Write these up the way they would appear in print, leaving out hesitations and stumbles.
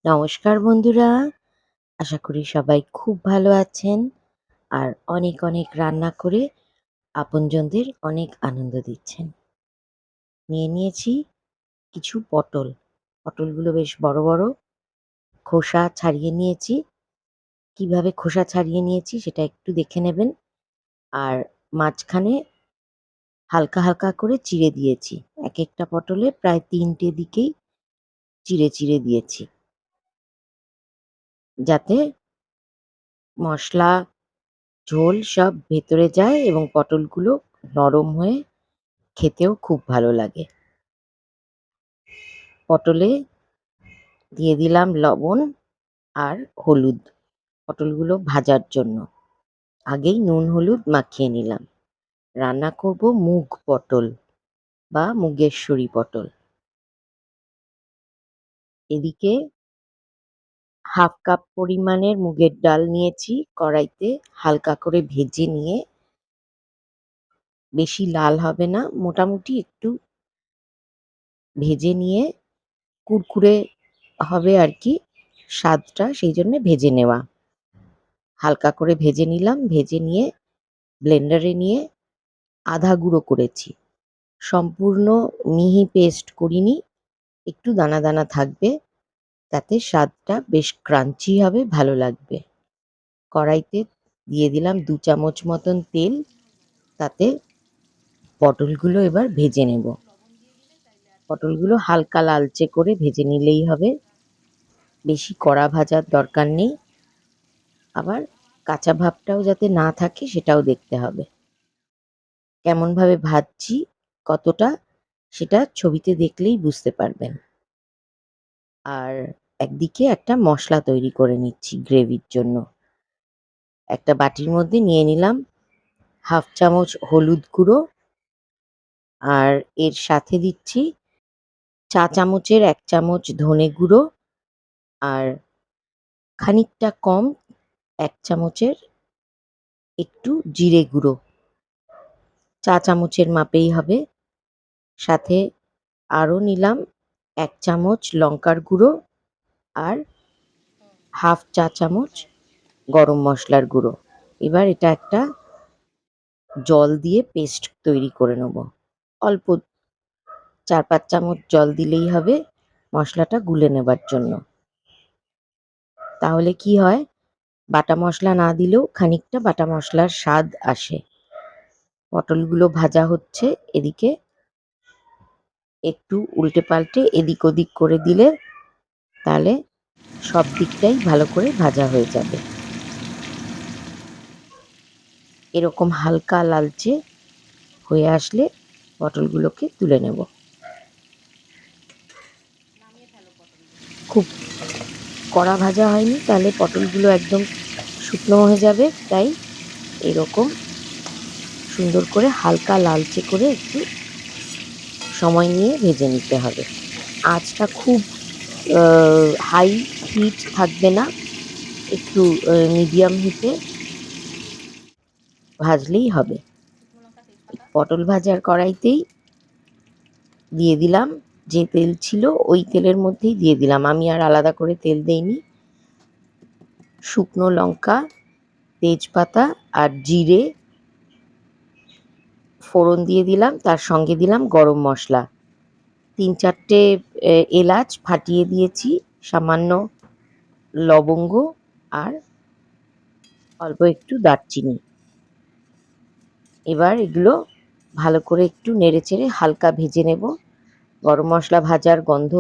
নমস্কার বন্ধুরা, আশা করি সবাই খুব ভালো আছেন আর অনেক অনেক রান্না করে আপনজনদের অনেক আনন্দ দিচ্ছেন। নিয়ে নিয়েছি কিছু পটল। পটলগুলো বেশ বড় বড়, খোসা ছাড়িয়ে নিয়েছি। কিভাবে খোসা ছাড়িয়ে নিয়েছি সেটা একটু দেখে নেবেন। আর মাঝখানে হালকা হালকা করে চিড়ে দিয়েছি। এক একটা পটলে প্রায় ৩টে দিকেই চিড়ে চিড়ে দিয়েছি, যাতে মশলা ঝোল সব ভেতরে যায় এবং পটলগুলো নরম হয়ে খেতেও খুব ভালো লাগে। পটলে দিয়ে দিলাম লবণ আর হলুদ পটলগুলো ভাজার জন্য। আগেই নুন হলুদ মাখিয়ে নিলাম। রান্না করব মুগ পটল বা মুগেশ্বরী পটল। এদিকে হাফ কাপ পরিমাণের মুগের ডাল নিয়েছি, কড়াইতে হালকা করে ভেজে নিয়ে, বেশি লাল হবে না, মোটামুটি একটু ভেজে নিয়ে কুরকুরে হবে আর কি স্বাদটা, সেই জন্য ভেজে নেওয়া। হালকা করে ভেজে নিলাম, ভেজে নিয়ে ব্লেন্ডারে নিয়ে আধা গুঁড়ো করেছি। সম্পূর্ণ মিহি পেস্ট করিনি, একটু দানা দানা থাকবে, তাতে স্বাদটা বেশ ক্রাঞ্চি হবে, ভালো লাগবে। কড়াইতে দিয়ে দিলাম ২ চামচ মতন তেল, তাতে পটলগুলো এবার ভেজে নেব। পটলগুলো হালকা লালচে করে ভেজে নিলেই হবে, বেশি কড়া ভাজার দরকার নেই। আবার কাঁচা ভাবটাও যাতে না থাকে সেটাও দেখতে হবে। কেমনভাবে ভাজছি, কতটা, সেটা ছবিতে দেখলেই বুঝতে পারবেন। আর একদিকে একটা মশলা তৈরি করে নিচ্ছি গ্রেভির জন্য। একটা বাটির মধ্যে নিয়ে নিলাম হাফ চামচ হলুদ গুঁড়ো, আর এর সাথে দিচ্ছি চা চামচের ১ চামচ ধনে গুঁড়ো, আর খানিকটা কম ১ চামচের একটু জিরে গুঁড়ো, চা চামচের মাপেই হবে। সাথে আরও নিলাম ১ চামচ লঙ্কার গুঁড়ো আর হাফ চা চামচ গরম মশলার গুঁড়ো। এবার এটা একটা জল দিয়ে পেস্ট তৈরি করে নেব। অল্প ৪-৫ চামচ জল দিলেই হবে মশলাটা গুলে নেবার জন্য। তাহলে কি হয়, বাটা মশলা না দিলেও খানিকটা বাটা মশলার স্বাদ আসে। পটলগুলো ভাজা হচ্ছে, এদিকে একটু উল্টে পাল্টে এদিক ওদিক করে দিলে তাহলে সব দিকটাই ভালো করে ভাজা হয়ে যাবে। এরকম হালকা লালচে হয়ে আসলে পটলগুলোকে তুলে নেব। খুব কড়া ভাজা হয়নি, তাহলে পটলগুলো একদম শুকনো হয়ে যাবে, তাই এরকম সুন্দর করে হালকা লালচে করে একটু সময় নিয়ে ভেজে নিতে হবে। আঁচটা খুব হাই হিট থাকবে না, একটু মিডিয়াম হিটে ভাজলেই হবে। পটল ভাজার কড়াইতেই দিয়ে দিলাম যে তেল ছিল, ওই তেলের মধ্যেই দিয়ে দিলাম, আমি আর আলাদা করে তেল দেইনি, শুকনো লঙ্কা, তেজপাতা আর জিরে ফোড়ন দিয়ে দিলাম, তার সঙ্গে দিলাম গরম মশলা, ৩-৪টে এলাচ ফাটিয়ে দিয়েছি, সামান্য লবঙ্গ আর অল্প একটু দারচিনি। এবার এগুলো ভালো করে একটু নেড়েচেড়ে হালকা ভেজে নেব। গরম মশলা ভাজার গন্ধ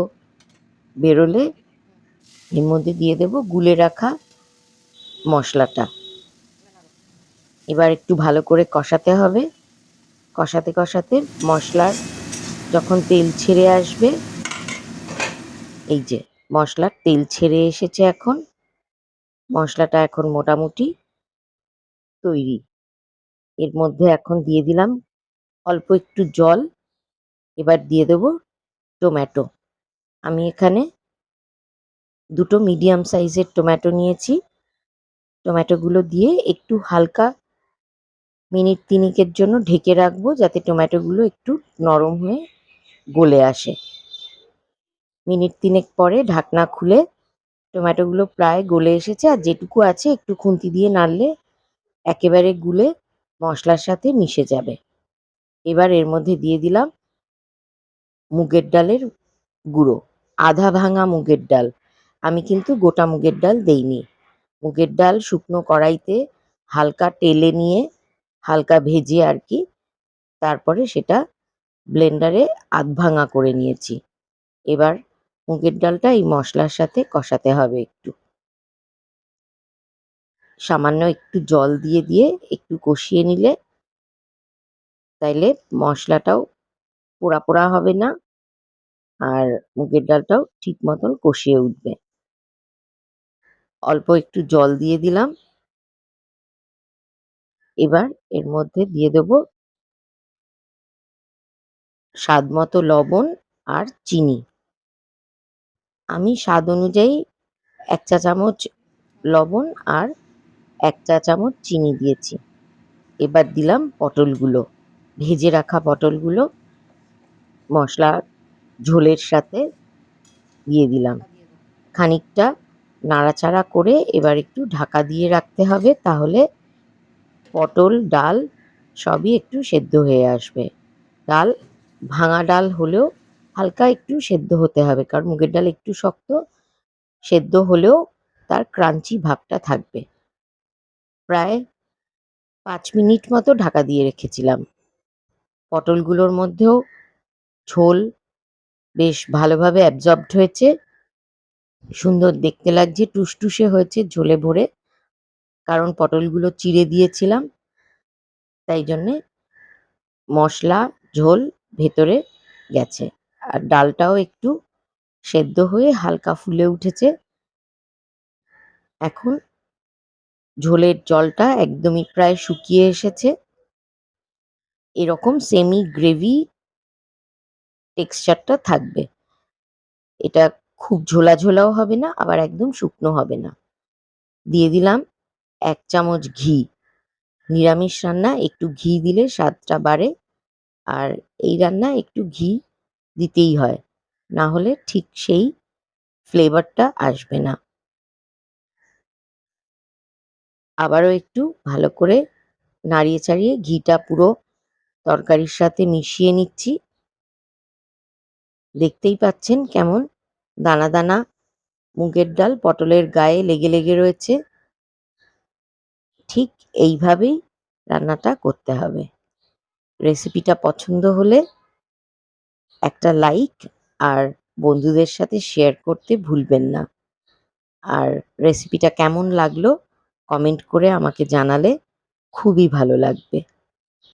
বেরোলে এর মধ্যে দিয়ে দেব গুলে রাখা মশলাটা। এবার একটু ভালো করে কষাতে হবে। কষাতে কষাতে মশলার যখন তেল ছেড়ে আসবে, এই যে মশলার তেল ছেড়ে এসেছে, এখন মশলাটা এখন মোটামুটি তৈরি। এর মধ্যে এখন দিয়ে দিলাম অল্প একটু জল। এবার দিয়ে দেব টমেটো। আমি এখানে ২টো মিডিয়াম সাইজের টমেটো নিয়েছি। টমেটোগুলো দিয়ে একটু হালকা মিনিট ৩ জন্য ঢেকে রাখবো, যাতে টমেটোগুলো একটু নরম হয়ে গলে আসে। মিনিট ৩ পরে ঢাকনা খুলে টমেটোগুলো প্রায় গলে এসেছে, আর যেটুকু আছে একটু খুন্তি দিয়ে নাড়লে একেবারে গুলে মশলার সাথে মিশে যাবে। এবার এর মধ্যে দিয়ে দিলাম মুগের ডালের গুঁড়ো, আধা ভাঙা মুগের ডাল। আমি কিন্তু গোটা মুগের ডাল দেইনি। মুগের ডাল শুকনো কড়াইতে হালকা টেলে নিয়ে, হালকা ভেজে আর কি, তারপরে সেটা ব্লেন্ডারে আধ ভাঙা করে নিয়েছি। এবার মুগের ডালটা এই মশলার সাথে কষাতে হবে একটু। সামান্য একটু জল দিয়ে দিয়ে একটু কষিয়ে নিলে তাইলে মশলাটাও পোড়া পোড়া হবে না, আর মুগের ডালটাও ঠিক মতন কষিয়ে উঠবে। অল্প একটু জল দিয়ে দিলাম। এবার এর মধ্যে দিয়ে দেব স্বাদ মতো লবণ আর চিনি। আমি স্বাদ অনুযায়ী ১ চা চামচ লবণ আর ১ চা চামচ চিনি দিয়েছি। এবার দিলাম পটলগুলো, ভেজে রাখা পটলগুলো মশলার ঝোলের সাথে দিয়ে দিলাম। খানিকটা নাড়াচাড়া করে এবার একটু ঢাকা দিয়ে রাখতে হবে, তাহলে পটল, ডাল সবই একটু সেদ্ধ হয়ে আসবে। ডাল ভাঙা ডাল হলেও হালকা একটু সেদ্ধ হতে হবে, কারণ মুগের ডাল একটু শক্ত। সেদ্ধ হলেও তার ক্রাঞ্চি ভাবটা থাকবে। প্রায় ৫ মিনিট মতো ঢাকা দিয়ে রেখেছিলাম। পটলগুলোর মধ্যেও ঝোল বেশ ভালোভাবে অ্যাবজর্বড হয়েছে, সুন্দর দেখতে লাগছে, টুসটুসে হয়েছে ঝোলে ভরে, কারণ পটলগুলো চিড়ে দিয়েছিলাম, তাই জন্যে মশলা ঝোল ভেতরে গেছে। আর ডালটাও একটু সেদ্ধ হয়ে হালকা ফুলে উঠেছে। এখন ঝোলের জলটা একদমই প্রায় শুকিয়ে এসেছে। এরকম সেমি গ্রেভি টেক্সচারটা থাকবে। এটা খুব ঝোলা ঝোলাও হবে না, আবার একদম শুকনো হবে না। দিয়ে দিলাম ১ চামচ ঘি। নিরামিষ রান্না একটু ঘি দিলে স্বাদটা বাড়ে, আর এই রান্নায় একটু ঘি দিতেই হয়, না হলে ঠিক সেই ফ্লেভারটা আসবে না। আবারও একটু ভালো করে নাড়িয়ে চাড়িয়ে ঘিটা পুরো তরকারির সাথে মিশিয়ে নিচ্ছি। দেখতেই পাচ্ছেন কেমন দানা দানা মুগের ডাল পটলের গায়ে লেগে লেগে রয়েছে। ঠিক এইভাবেই রান্নাটা করতে হবে। রেসিপিটা পছন্দ হলে একটা লাইক আর বন্ধুদের সাথে শেয়ার করতে ভুলবেন না। আর রেসিপিটা কেমন লাগলো কমেন্ট করে আমাকে জানালে খুবই ভালো লাগবে।